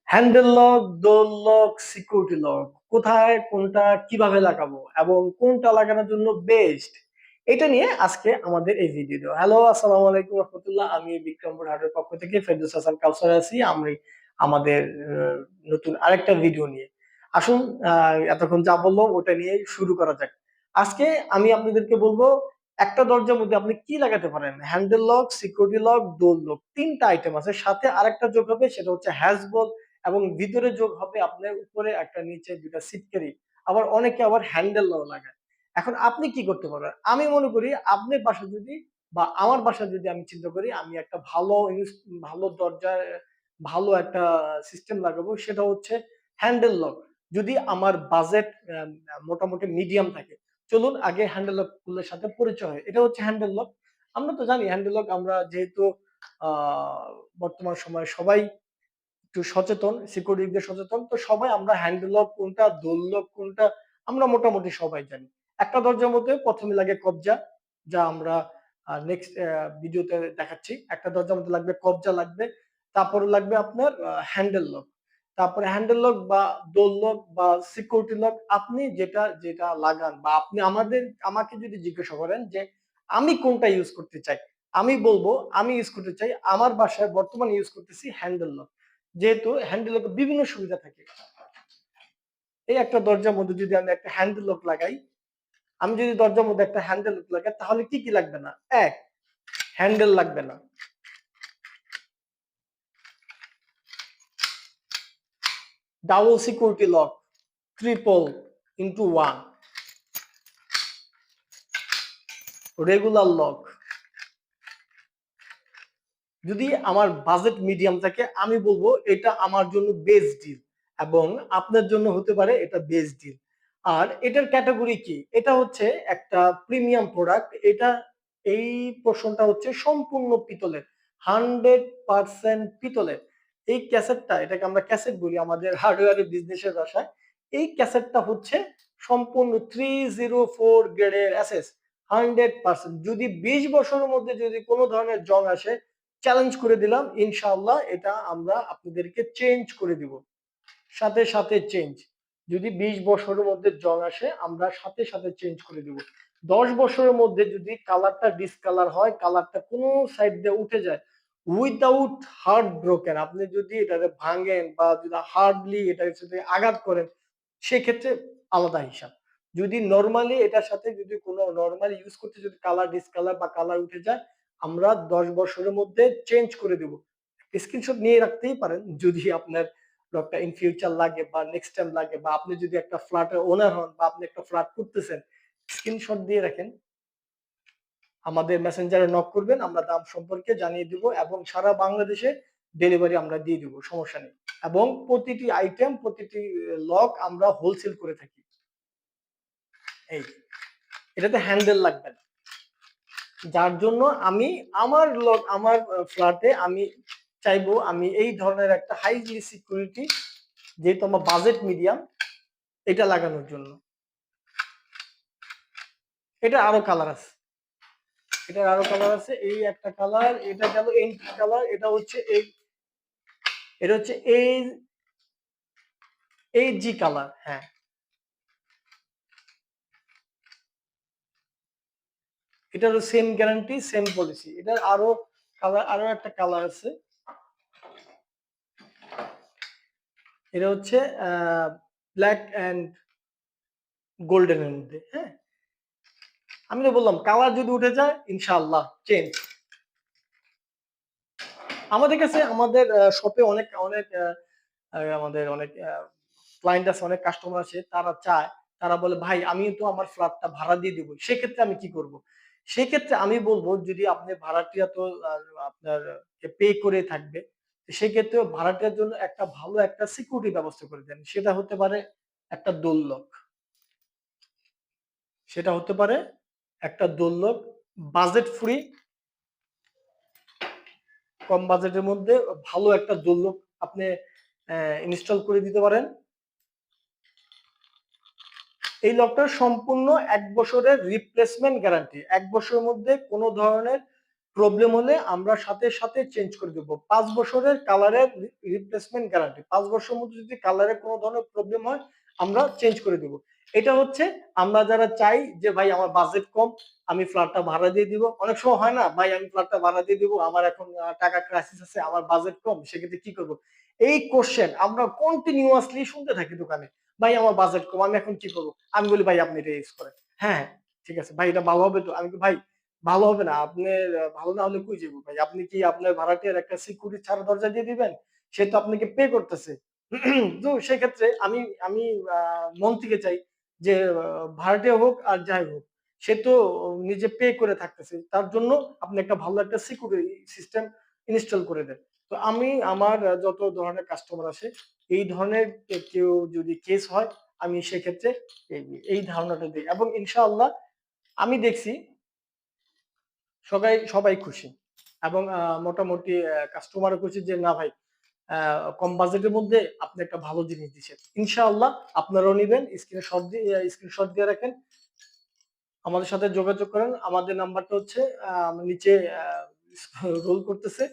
Handle lock, door lock, security lock কোথায় কোনটা কিভাবে লাগাবো এবং কোনটা লাগানোর জন্য বেস্ট, এটা নিয়ে আজকে আমাদের এই ভিডিও। হ্যালো, আসসালামু আলাইকুম রহমতুল্লাহ। আমি বিক্রমপুর হাটের পক্ষ থেকে ফেরদৌস হাসান কাউসার আছি। আমি আমাদের নতুন আরেকটা ভিডিও নিয়ে আসুন। এতক্ষণ যা বললাম ওটা নিয়ে শুরু করা যাক। আজকে আমি আপনাদেরকে বলবো একটা দরজার মধ্যে আপনি কি লাগাতে পারেন। Handle lock, security lock, door lock, তিনটা আইটেম আছে, সাথে আরেকটা যোগ হবে, সেটা হচ্ছে হ্যাজবল। এবং ভিতরে যোগ হবে আপনার উপরে একটা, নিচে দুটা সিটকারি। আবার অনেকে আবার হ্যান্ডেল লাগায়। এখন আপনি কি করতে পারবেন? আমি মনে করি আপনার বাসা যদি বা আমার বাসা যদি আমি চিন্তা করি, আমি একটা ভালো দরজার ভালো একটা সিস্টেম লাগাবো, সেটা হচ্ছে হ্যান্ডেল লক। যদি আমার বাজেট মোটামুটি মিডিয়াম থাকে, চলুন আগে হ্যান্ডেল লক গুলোর সাথে পরিচয় হয়। এটা হচ্ছে হ্যান্ডেল লক। আমরা তো জানি হ্যান্ডেল লক, আমরা যেহেতু আহ বর্তমান সময়ে সবাই একটু সচেতন, সিকিউরিটি দিক দিয়ে সচেতন, তো সবাই আমরা হ্যান্ডেল লক কোনটা, ডোর লক কোনটা, আমরা মোটামুটি সবাই জানি। একটা দরজার মধ্যে প্রথমে লাগে কবজা, যা আমরা নেক্সট ভিডিওতে দেখাচ্ছি। একটা দরজার মধ্যে লাগবে কবজা, লাগবে তারপরে লাগবে আপনার হ্যান্ডেল লক। তারপরে হ্যান্ডেল লক বা ডোর লক বা সিকিউরিটি লক, আপনি যেটা যেটা লাগান, বা আপনি আমাকে যদি জিজ্ঞাসা করেন যে আমি কোনটা ইউজ করতে চাই, আমি বলবো আমি ইউজ করতে চাই, আমার বাসায় বর্তমানে ইউজ করতেছি হ্যান্ডেল লক। যেহেতু হ্যান্ডেল লকে বিভিন্ন সুবিধা থাকে। এই একটা দরজার মধ্যে যদি আমি একটা হ্যান্ডেল লক লাগাই, আমি যদি দরজার মধ্যে একটা হ্যান্ডেল লক লাগাই, তাহলে কি কি লাগবে না? এক, হ্যান্ডেল লাগবে না। Double security lock, triple into one, regular lock. যদি আমার বাজেট মিডিয়াম থাকে, আমি বলবো এটা আমার জন্য বেস্ট ডিল, এবং আপনার জন্য হতে পারে এটা বেস্ট ডিল। আর এটার ক্যাটাগরি কি? এটা হচ্ছে একটা প্রিমিয়াম প্রোডাক্ট। এটা, এই পোর্শনটা হচ্ছে সম্পূর্ণ পিতলের, 100% পিতলের। এই ক্যাসেটটা, এটাকে আমরা ক্যাসেট বলি আমাদের হার্ডওয়্যারের বিজনেসের ভাষায়। এই ক্যাসেটটা হচ্ছে সম্পূর্ণ 304 গ্রেডের এসএস, 100%। যদি 20 বছরের মধ্যে যদি কোনো ধরনের জং আসে, চ্যালেঞ্জ করে দিলাম, ইনশাআল্লাহ এটা আমরা আপনাদেরকে চেঞ্জ করে দিব, সাথে সাথে চেঞ্জ। যদি 20 বছরের মধ্যে জং আসে, আমরা সাথে সাথে চেঞ্জ করে দিব। 10 বছরের মধ্যে যদি কালারটা ডিসকালার হয়, কালারটা কোনো সাইড দিয়ে উঠে যায়, উইদাউট হার্ট ব্রোকেন, আপনি যদি এটা ভাঙেন বা যদি হার্ডলি এটার সাথে আঘাত করেন, সেক্ষেত্রে আলাদা হিসাব। যদি নর্মালি এটার সাথে যদি কোনো নর্মাল ইউজ করতে যদি কালার ডিসকালার বা কালার উঠে যায়, আমরা 10 বছরের মধ্যে চেঞ্জ করে দেব। স্ক্রিনশট নিয়ে রাখতেই পারেন, যদি আপনার লকটা ইন ফিউচার লাগে বা নেক্সট টাইম লাগে, বা আপনি যদি একটা ফ্ল্যাটের ওনার হন বা আপনি একটা ফ্ল্যাট করতেছেন, স্ক্রিনশট দিয়ে রাখেন, আমাদের মেসেঞ্জারে নক করবেন, আমরা দাম সম্পর্কে জানিয়ে দিব, এবং সারা বাংলাদেশে ডেলিভারি আমরা দিয়ে দিব, সমস্যা নেই। এবং প্রতিটি আইটেম, প্রতিটি লক আমরা হোলসেল করে থাকি। এই, এটাতে হ্যান্ডেল লাগবে না, যার জন্য আমি আমার ফ্ল্যাটে আমি চাইবো আমি এই ধরনের একটা হাইলি সিকিউরিটি, যেহেতু আমার বাজেট মিডিয়াম, এটা লাগানোর জন্য। এটা আরো কালার আছে, এটার আরো কালার আছে। এই একটা কালার, এটা গেল এন্ট্রি কালার। এটা হচ্ছে এই, এটা হচ্ছে এই জি কালার। হ্যাঁ, এটারও সেম গ্যারান্টি, সেম পলিসি। এটার আরো কালার, আরো একটা কালার আছে। এটা হচ্ছে ব্ল্যাক এন্ড গোল্ডেনের মধ্যে। হ্যাঁ, আমি তো বললাম কালার যদি উঠে যায়, ইনশাআল্লাহ চেঞ্জ। আমাদের কাছে, আমাদের শপে অনেক অনেক আমাদের অনেক ক্লায়েন্ট আছে, অনেক কাস্টমার আছে, তারা চায়, তারা বলে ভাই আমি তো আমার ফ্ল্যাটটা ভাড়া দিয়ে দিব, সেক্ষেত্রে আমি কি করব? সেক্ষেত্রে আমি বলবো, যদি আপনি ভাড়াটিয়া তো আপনার পে করে থাকবে, সেক্ষেত্রে ভাড়াটিয়ার জন্য একটা ভালো একটা সিকিউরিটি ব্যবস্থা করে দেন। সেটা হতে পারে একটা দোর লক, সেটা হতে পারে একটা দোর লক, বাজেট ফ্রি, কম বাজেটের মধ্যে ভালো একটা দোর লক আপনি ইনস্টল করে দিতে পারেন। এই লকটার সম্পূর্ণ 1 বছরের রিপ্লেসমেন্ট গ্যারান্টি। 1 বছরের মধ্যে কোনো ধরনের প্রবলেম হলে আমরা সাথে সাথে চেঞ্জ করে দেবো। 5 বছরের কালারের রিপ্লেসমেন্ট গ্যারান্টি। 5 বছরের মধ্যে যদি কালারে কোনো ধরনের প্রবলেম হয় আমরা চেঞ্জ করে দেবো। এটা হচ্ছে আমরা যারা চাই যে ভাই আমার বাজেট কম, আমি ফ্ল্যাটটা ভাড়া দিয়ে দিব। অনেক সময় হয় না ভাই আমি ফ্ল্যাটটা ভাড়া দিয়ে দিব, আমার এখন টাকা ক্রাইসিস আছে, আমার বাজেট কম, সেক্ষেত্রে কি করব? এই কোশ্চেন আমরা কন্টিনিউয়াসলি শুনতে থাকি দোকানে। ভাই আমার বাজেট কম, আমি এখন কি করব? আমি বলি ভাই আপনি এটা ইউজ করেন। হ্যাঁ, ঠিক আছে ভাই এটা ভালো হবে তো? আমি ভাই ভালো হবে না। আপনার ভালো না হলে কই যাবো ভাই? আপনি কি আপনার ভাড়াটিয়ার একটা সিকিউরিটি ছাড়া দরজা দিয়ে দিবেন? সে তো আপনাকে পে করতেছে। তো সেক্ষেত্রে আমি আমি আ মন থেকে চাই যে ভাড়াটিয়া হোক আর যাই হোক, সে তো নিজে পে করে থাকতেছে। তার জন্য আপনি একটা ভালো একটা সিকিউরিটি সিস্টেম ইনস্টল করে দেন। তো আমি আমার যত ধরনের কাস্টমার আসে, এই ধরনের কেউ যদি কেস হয়, আমি সেক্ষেত্রে এই এই ধারণাটা দেই এবং ইনশাআল্লাহ আমি দেখছি সবাই সবাই খুশি এবং মোটামুটি কাস্টমারও খুশি যে না ভাই কম বাজেটের মধ্যে আপনি একটা ভালো জিনিস দিচ্ছেন। ইনশাআল্লাহ আপনারাও নিবেন। স্ক্রিনশট দিয়ে রাখেন। আমাদের সাথে যোগাযোগ করেন। আমাদের নাম্বারটা হচ্ছে নিচে আ রোল করতেছে।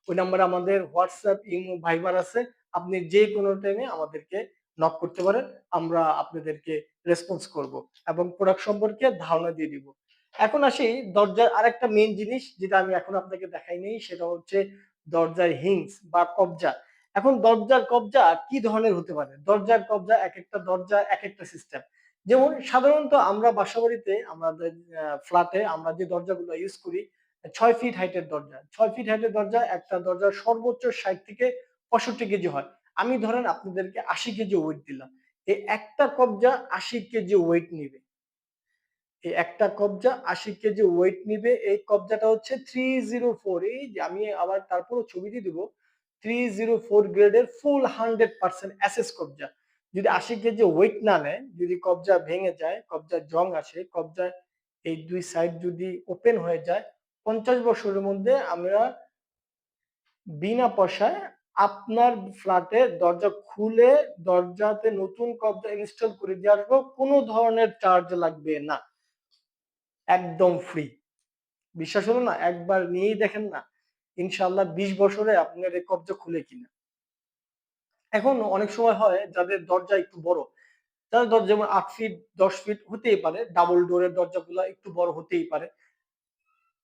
ওই নাম্বারে আমাদের WhatsApp, ইমো, ভাইবার আছে। আপনি যেকোনো টাইমে আমাদেরকে নক করতে পারেন। আমরা আপনাদেরকে রেসপন্স করব এবং প্রোডাক্ট সম্পর্কে ধারণা দিয়ে দিব। এখন আসি দরজার আরেকটা মেইন জিনিস যেটা আমি এখন আপনাকে দেখাই নাই, সেটা হচ্ছে দরজার হিংস বা কব্জা। এখন দরজার কব্জা কি ধরনের হতে পারে? দরজার কব্জা একেকটা দরজা একেকটা সিস্টেম। যেমন সাধারণত আমরা বাসাবাড়িতে আমাদের ফ্ল্যাটে আমরা যে দরজাগুলো ইউজ করি ৬ ফিট হাইটের দরজা। ৬ ফিট হাইটের দরজা একটা দরজার সর্বোচ্চ ৬০ থেকে ৬৫ কেজি হয়। আমি ধরেন আপনাদেরকে ৮০ কেজি ওয়েট দিলাম। এই একটা কব্জা ৮০ কেজি ওয়েট নিবে। এই একটা কব্জা ৮০ কেজি ওয়েট নিবে। এই কব্জাটা হচ্ছে 304, এই যে আমি আবার তারপরও ছবি দিয়ে দিব। 304 গ্রেডের ফুল 100% এসএস কব্জা। যদি ৮০ কেজি ওয়েট না নেয়, যদি কব্জা ভেঙে যায়, কব্জার জং আসে, কব্জার এই ২ সাইড যদি ওপেন হয়ে যায়, ৫০ বছরের মধ্যে আমরা বিনা পয়সায় আপনার ফ্ল্যাটের দরজা খুলে দরজাতে নতুন কব্জা ইনস্টল করে দিয়ে আসবো। কোন ধরনের চার্জ লাগবে না। একদম ফ্রি। বিশ্বাস হলো না? একবার নিয়েই দেখেন না। ইনশাআল্লাহ ২০ বছরে আপনার এই কব্জা খুলে কিনা। এখন অনেক সময় হয় যাদের দরজা একটু বড়, তাদের দরজা যেমন ৮ ফিট, ১০ ফিট হতেই পারে। ডাবল ডোরের দরজাগুলা একটু বড় হতেই পারে।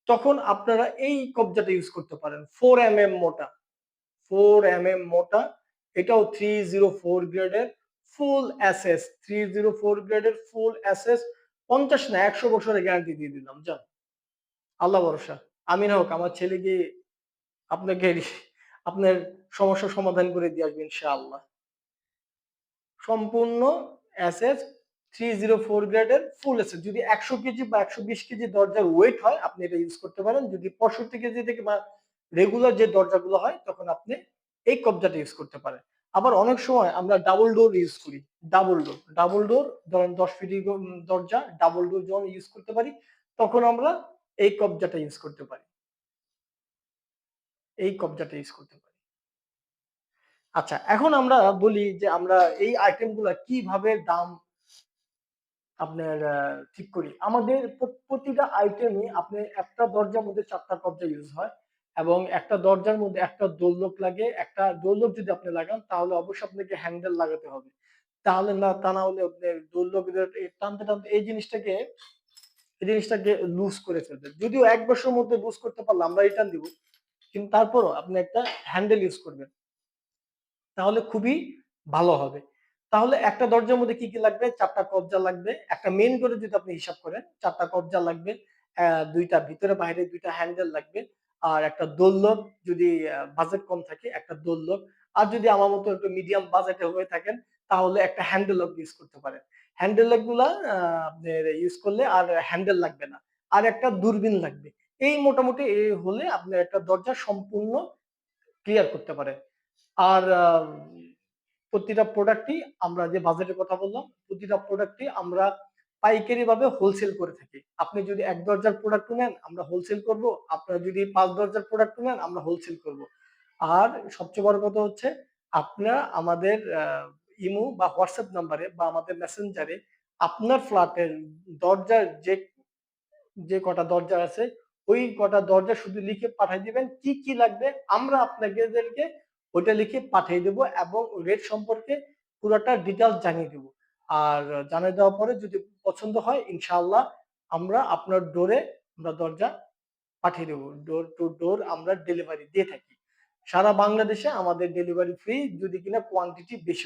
তখন আপনারা এই কব্জাটা ইউজ করতে পারেন। 4 মোটা। 4 মোটা। এটাও 304 গ্রেডের ফুল এসএস। 304 গ্রেডের ফুল এসএস। ৫০ না ১০০ বছরের গ্যারান্টি দিয়ে দিলাম। যান। আল্লাহ ভরসা। আমি না হোক আমার ছেলে গিয়ে আপনাকে আপনার সমস্যার সমাধান করে দিয়ে আসবে ইনশাআল্লাহ। সম্পূর্ণ এসএস 304 গ্রেডের ফুল এসএস। যদি ১০০ কেজি বা ১২০ কেজি দরজার ওয়েট হয় আপনি এটা ইউজ করতে পারেন। যদি ৬৫ কেজি থেকে বা রেগুলার যে দরজাগুলো হয় তখন আপনি এই কব্জাটা ইউজ করতে পারেন। আবার অনেক সময় আমরা ডাবল ডোর ইউজ করি। Double door. ডাবল ডোর ধরেন ১০ ফিট দরজা ডাবল ডোর যখন ইউজ করতে পারি তখন আমরা এই কব্জাটা ইউজ করতে পারি। এই কব্জাটা ইউজ করতে পারি। আচ্ছা, এখন আমরা বলি যে আমরা এই আইটেম গুলা কিভাবে দাম আপনার ঠিক করি। আমাদের প্রতিটা আইটেমই আপনি একটা দরজার মধ্যে ৪ টা কব্জা ইউজ হয় এবং একটা দরজার মধ্যে একটা ডোর লক লাগে। একটা ডোর লক যদি আপনি লাগান তাহলে অবশ্যই আপনাকে হ্যান্ডেল লাগাতে হবে। তাহলে না তা না হলে আপনার ডোর লক টানতে, টানতে এই জিনিসটাকে লুজ করে ফেলবে। যদিও ১ বছরের মধ্যে লুজ করতে পারলে আমরা রিটার্ন দিব। কিন্তু তারপরও আপনি একটা হ্যান্ডেল ইউজ করবেন। তাহলে খুবই ভালো হবে। তাহলে একটা দরজার মধ্যে কি, কি লাগবে? ৪ টা কব্জা লাগবে। একটা মেইন ডোরে যদি আপনি হিসাব করেন ৪ টা কব্জা লাগবে। ২ টা ভিতরে বাইরে ২ টা হ্যান্ডেল লাগবে। আর একটা ডোর লক যদি বাজেট কম থাকে একটা ডোর লক। আর যদি আমার মতো একটু মিডিয়াম বাজেটে হয়ে থাকেন তাহলে একটা হ্যান্ডেল লক ইউজ করতে পারেন। হ্যান্ডেল লক গুলা আপনার ইউজ করলে আর হ্যান্ডেল লাগবে না। আর একটা দূরবীন লাগবে। এই মোটামুটি হলে আপনার একটা দরজা সম্পূর্ণ ক্লিয়ার করতে পারেন। আর প্রতিটা প্রোডাক্টই আমরা যে বাজেটের কথা বললাম, প্রতিটা প্রোডাক্টই আমরা পাইকারি ভাবে হোলসেল করে থাকি। আপনি যদি ১ দরজার প্রোডাক্ট নেন, আমরা হোলসেল করব। আপনারা যদি ৫ দরজার প্রোডাক্ট নেন, আমরা হোলসেল করব। আর সবচেয়ে বড় কথা হচ্ছে আপনারা আমাদের ইমো বা WhatsApp নাম্বারে বা আমাদের মেসেঞ্জারে আপনার ফ্ল্যাটের দরজার যে কটা দরজা আছে ওই কটা দরজা শুধু লিখে পাঠিয়ে দিবেন, কি কি লাগবে আমরা আপনাদেরকে ওইটা লিখে পাঠিয়ে দেবো এবং রেট সম্পর্কে পুরোটা ডিটেলস জানিয়ে দেবো। আর জানিয়ে দেওয়ার পরে যদি পছন্দ হয় ইনশাআল্লাহ আমরা আপনার ডোরে আমরা দরজা পাঠিয়ে দেবো। ডোর টু ডোর আমরা ডেলিভারি দিয়ে থাকি। সারা বাংলাদেশে আমাদের ডেলিভারি ফ্রি যদি কিনা কোয়ান্টিটি বেশি